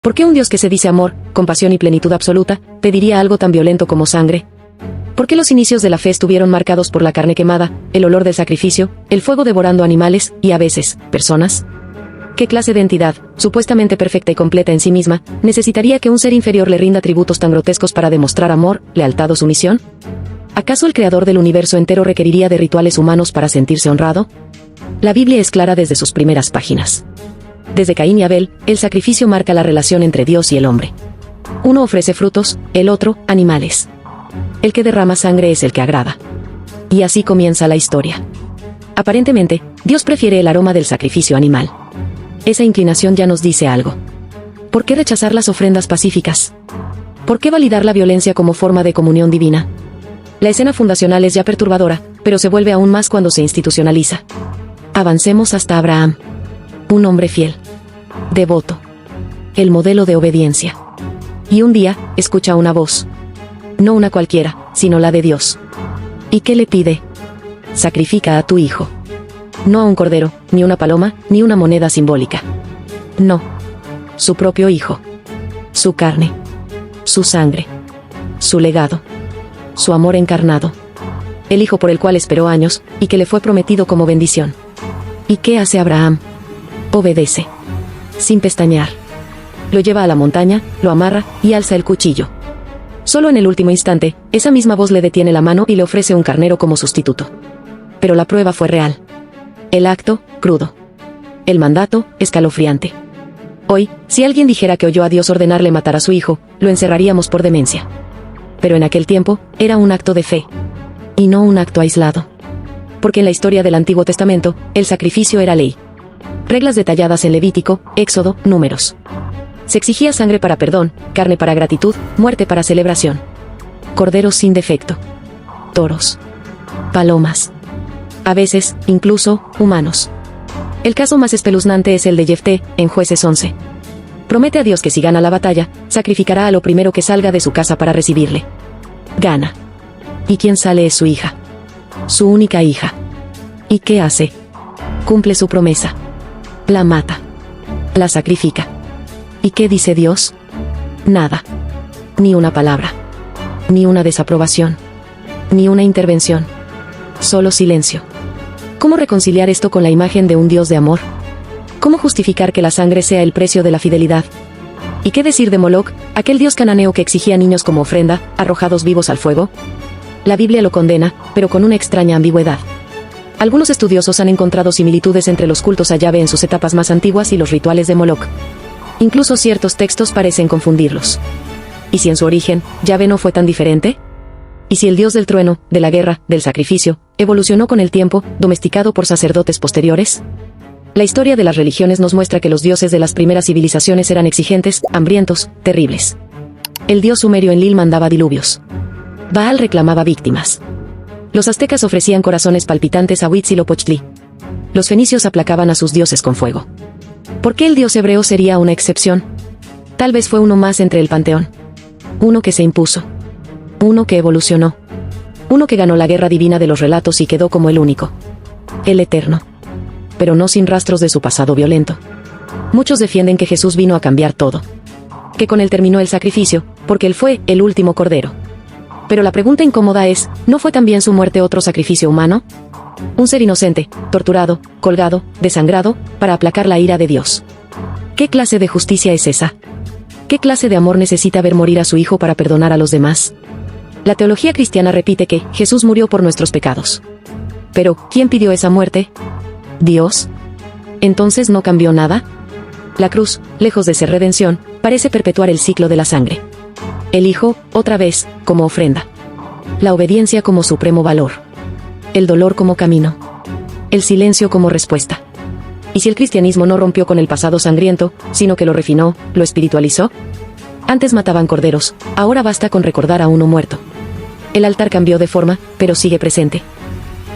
¿Por qué un Dios que se dice amor, compasión y plenitud absoluta, pediría algo tan violento como sangre? ¿Por qué los inicios de la fe estuvieron marcados por la carne quemada, el olor del sacrificio, el fuego devorando animales, y a veces, personas? ¿Qué clase de entidad, supuestamente perfecta y completa en sí misma, necesitaría que un ser inferior le rinda tributos tan grotescos para demostrar amor, lealtad o sumisión? ¿Acaso el creador del universo entero requeriría de rituales humanos para sentirse honrado? La Biblia es clara desde sus primeras páginas. Desde Caín y Abel, el sacrificio marca la relación entre Dios y el hombre. Uno ofrece frutos, el otro, animales. El que derrama sangre es el que agrada. Y así comienza la historia. Aparentemente, Dios prefiere el aroma del sacrificio animal. Esa inclinación ya nos dice algo. ¿Por qué rechazar las ofrendas pacíficas? ¿Por qué validar la violencia como forma de comunión divina? La escena fundacional es ya perturbadora, pero se vuelve aún más cuando se institucionaliza. Avancemos hasta Abraham. Un hombre fiel, devoto, el modelo de obediencia. Y un día, escucha una voz. No una cualquiera, sino la de Dios. ¿Y qué le pide? Sacrifica a tu hijo. No a un cordero, ni una paloma, ni una moneda simbólica. No. Su propio hijo. Su carne. Su sangre. Su legado. Su amor encarnado. El hijo por el cual esperó años, y que le fue prometido como bendición. ¿Y qué hace Abraham? Obedece. Sin pestañear. Lo lleva a la montaña, lo amarra, y alza el cuchillo. Solo en el último instante, esa misma voz le detiene la mano y le ofrece un carnero como sustituto. Pero la prueba fue real. El acto, crudo. El mandato, escalofriante. Hoy, si alguien dijera que oyó a Dios ordenarle matar a su hijo, lo encerraríamos por demencia. Pero en aquel tiempo, era un acto de fe. Y no un acto aislado. Porque en la historia del Antiguo Testamento, el sacrificio era ley. Reglas detalladas en Levítico, Éxodo, Números. Se exigía sangre para perdón, carne para gratitud, muerte para celebración. Corderos sin defecto. Toros. Palomas. A veces, incluso, humanos. El caso más espeluznante es el de Jefté, en Jueces 11. Promete a Dios que si gana la batalla, sacrificará a lo primero que salga de su casa para recibirle. Gana. ¿Y quién sale es su hija? Su única hija. ¿Y qué hace? Cumple su promesa. La mata. La sacrifica. ¿Y qué dice Dios? Nada. Ni una palabra. Ni una desaprobación. Ni una intervención. Solo silencio. ¿Cómo reconciliar esto con la imagen de un Dios de amor? ¿Cómo justificar que la sangre sea el precio de la fidelidad? ¿Y qué decir de Moloc, aquel dios cananeo que exigía niños como ofrenda, arrojados vivos al fuego? La Biblia lo condena, pero con una extraña ambigüedad. Algunos estudiosos han encontrado similitudes entre los cultos a Yahvé en sus etapas más antiguas y los rituales de Moloc. Incluso ciertos textos parecen confundirlos. ¿Y si en su origen, Yahvé no fue tan diferente? ¿Y si el dios del trueno, de la guerra, del sacrificio, evolucionó con el tiempo, domesticado por sacerdotes posteriores? La historia de las religiones nos muestra que los dioses de las primeras civilizaciones eran exigentes, hambrientos, terribles. El dios sumerio Enlil mandaba diluvios. Baal reclamaba víctimas. Los aztecas ofrecían corazones palpitantes a Huitzilopochtli. Los fenicios aplacaban a sus dioses con fuego. ¿Por qué el dios hebreo sería una excepción? Tal vez fue uno más entre el panteón. Uno que se impuso. Uno que evolucionó. Uno que ganó la guerra divina de los relatos y quedó como el único. El eterno. Pero no sin rastros de su pasado violento. Muchos defienden que Jesús vino a cambiar todo. Que con él terminó el sacrificio, porque él fue el último cordero. Pero la pregunta incómoda es, ¿no fue también su muerte otro sacrificio humano? Un ser inocente, torturado, colgado, desangrado, para aplacar la ira de Dios. ¿Qué clase de justicia es esa? ¿Qué clase de amor necesita ver morir a su hijo para perdonar a los demás? La teología cristiana repite que Jesús murió por nuestros pecados. Pero, ¿quién pidió esa muerte? ¿Dios? ¿Entonces no cambió nada? La cruz, lejos de ser redención, parece perpetuar el ciclo de la sangre. El Hijo, otra vez, como ofrenda. La obediencia como supremo valor. El dolor como camino. El silencio como respuesta. ¿Y si el cristianismo no rompió con el pasado sangriento, sino que lo refinó, lo espiritualizó? Antes mataban corderos, ahora basta con recordar a uno muerto. El altar cambió de forma, pero sigue presente.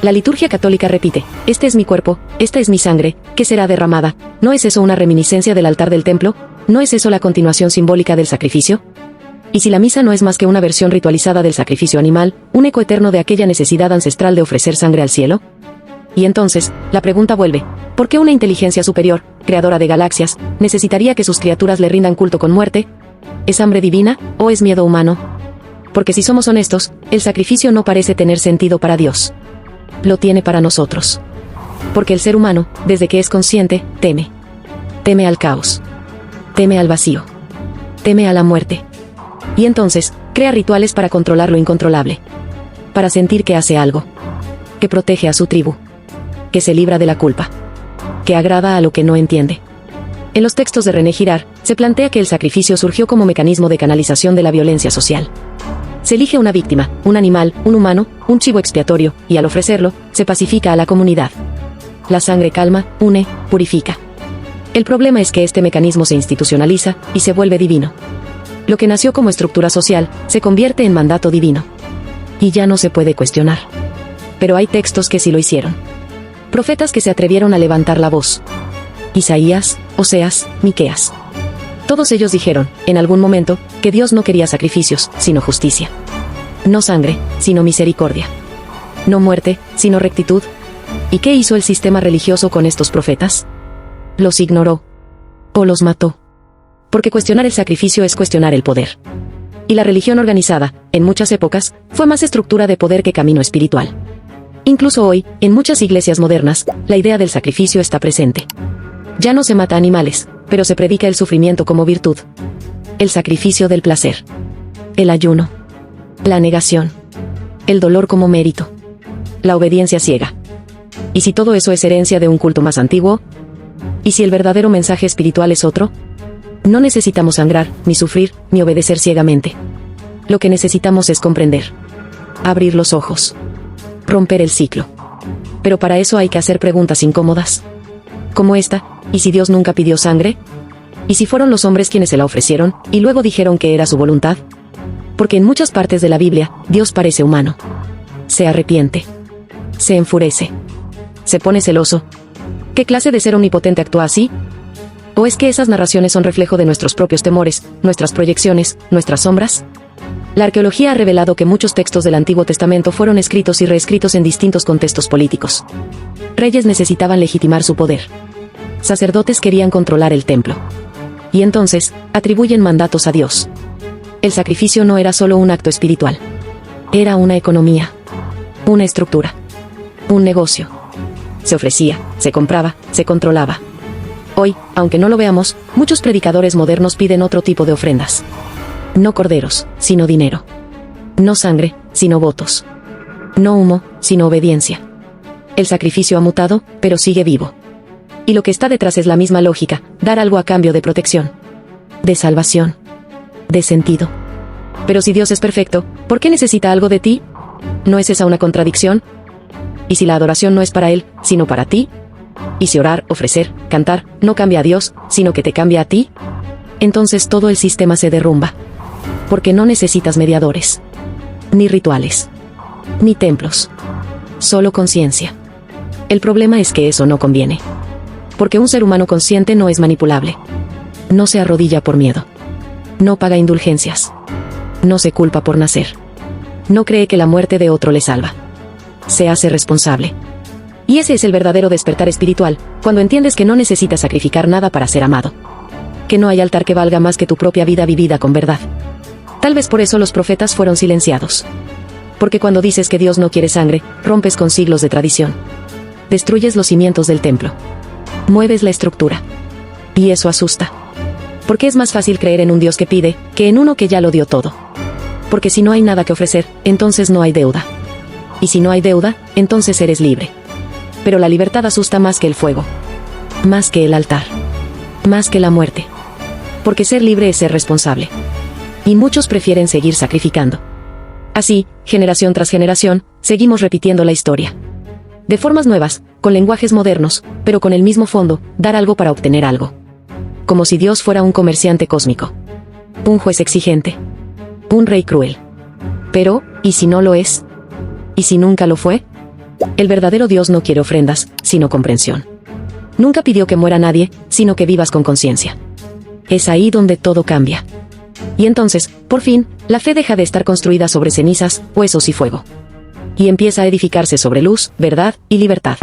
La liturgia católica repite, este es mi cuerpo, esta es mi sangre, que será derramada. ¿No es eso una reminiscencia del altar del templo? ¿No es eso la continuación simbólica del sacrificio? ¿Y si la misa no es más que una versión ritualizada del sacrificio animal, un eco eterno de aquella necesidad ancestral de ofrecer sangre al cielo? Y entonces, la pregunta vuelve, ¿por qué una inteligencia superior, creadora de galaxias, necesitaría que sus criaturas le rindan culto con muerte? ¿Es hambre divina, o es miedo humano? Porque si somos honestos, el sacrificio no parece tener sentido para Dios. Lo tiene para nosotros. Porque el ser humano, desde que es consciente, teme. Teme al caos. Teme al vacío. Teme a la muerte. Y entonces, crea rituales para controlar lo incontrolable. Para sentir que hace algo. Que protege a su tribu. Que se libra de la culpa. Que agrada a lo que no entiende. En los textos de René Girard, se plantea que el sacrificio surgió como mecanismo de canalización de la violencia social. Se elige una víctima, un animal, un humano, un chivo expiatorio, y al ofrecerlo, se pacifica a la comunidad. La sangre calma, une, purifica. El problema es que este mecanismo se institucionaliza y se vuelve divino. Lo que nació como estructura social, se convierte en mandato divino. Y ya no se puede cuestionar. Pero hay textos que sí lo hicieron. Profetas que se atrevieron a levantar la voz. Isaías, Oseas, Miqueas. Todos ellos dijeron, en algún momento, que Dios no quería sacrificios, sino justicia. No sangre, sino misericordia. No muerte, sino rectitud. ¿Y qué hizo el sistema religioso con estos profetas? Los ignoró. O los mató. Porque cuestionar el sacrificio es cuestionar el poder. Y la religión organizada, en muchas épocas, fue más estructura de poder que camino espiritual. Incluso hoy, en muchas iglesias modernas, la idea del sacrificio está presente. Ya no se mata animales, pero se predica el sufrimiento como virtud. El sacrificio del placer. El ayuno. La negación. El dolor como mérito. La obediencia ciega. ¿Y si todo eso es herencia de un culto más antiguo? ¿Y si el verdadero mensaje espiritual es otro? No necesitamos sangrar, ni sufrir, ni obedecer ciegamente. Lo que necesitamos es comprender. Abrir los ojos. Romper el ciclo. Pero para eso hay que hacer preguntas incómodas. Como esta, ¿y si Dios nunca pidió sangre? ¿Y si fueron los hombres quienes se la ofrecieron, y luego dijeron que era su voluntad? Porque en muchas partes de la Biblia, Dios parece humano. Se arrepiente. Se enfurece. Se pone celoso. ¿Qué clase de ser omnipotente actúa así? ¿O es que esas narraciones son reflejo de nuestros propios temores, nuestras proyecciones, nuestras sombras? La arqueología ha revelado que muchos textos del Antiguo Testamento fueron escritos y reescritos en distintos contextos políticos. Reyes necesitaban legitimar su poder. Sacerdotes querían controlar el templo. Y entonces, atribuyen mandatos a Dios. El sacrificio no era solo un acto espiritual. Era una economía. Una estructura. Un negocio. Se ofrecía, se compraba, se controlaba. Hoy, aunque no lo veamos, muchos predicadores modernos piden otro tipo de ofrendas. No corderos, sino dinero. No sangre, sino votos. No humo, sino obediencia. El sacrificio ha mutado, pero sigue vivo. Y lo que está detrás es la misma lógica, dar algo a cambio de protección. De salvación. De sentido. Pero si Dios es perfecto, ¿por qué necesita algo de ti? ¿No es esa una contradicción? ¿Y si la adoración no es para Él, sino para ti? ¿Y si orar, ofrecer, cantar, no cambia a Dios, sino que te cambia a ti? Entonces todo el sistema se derrumba. Porque no necesitas mediadores. Ni rituales. Ni templos. Solo conciencia. El problema es que eso no conviene. Porque un ser humano consciente no es manipulable. No se arrodilla por miedo. No paga indulgencias. No se culpa por nacer. No cree que la muerte de otro le salva. Se hace responsable. Y ese es el verdadero despertar espiritual, cuando entiendes que no necesitas sacrificar nada para ser amado. Que no hay altar que valga más que tu propia vida vivida con verdad. Tal vez por eso los profetas fueron silenciados. Porque cuando dices que Dios no quiere sangre, rompes con siglos de tradición. Destruyes los cimientos del templo. Mueves la estructura. Y eso asusta. Porque es más fácil creer en un Dios que pide, que en uno que ya lo dio todo. Porque si no hay nada que ofrecer, entonces no hay deuda. Y si no hay deuda, entonces eres libre. Pero la libertad asusta más que el fuego. Más que el altar. Más que la muerte. Porque ser libre es ser responsable. Y muchos prefieren seguir sacrificando. Así, generación tras generación, seguimos repitiendo la historia. De formas nuevas, con lenguajes modernos, pero con el mismo fondo, dar algo para obtener algo. Como si Dios fuera un comerciante cósmico. Un juez exigente. Un rey cruel. Pero, ¿y si no lo es? ¿Y si nunca lo fue? El verdadero Dios no quiere ofrendas, sino comprensión. Nunca pidió que muera nadie, sino que vivas con conciencia. Es ahí donde todo cambia. Y entonces, por fin, la fe deja de estar construida sobre cenizas, huesos y fuego. Y empieza a edificarse sobre luz, verdad y libertad.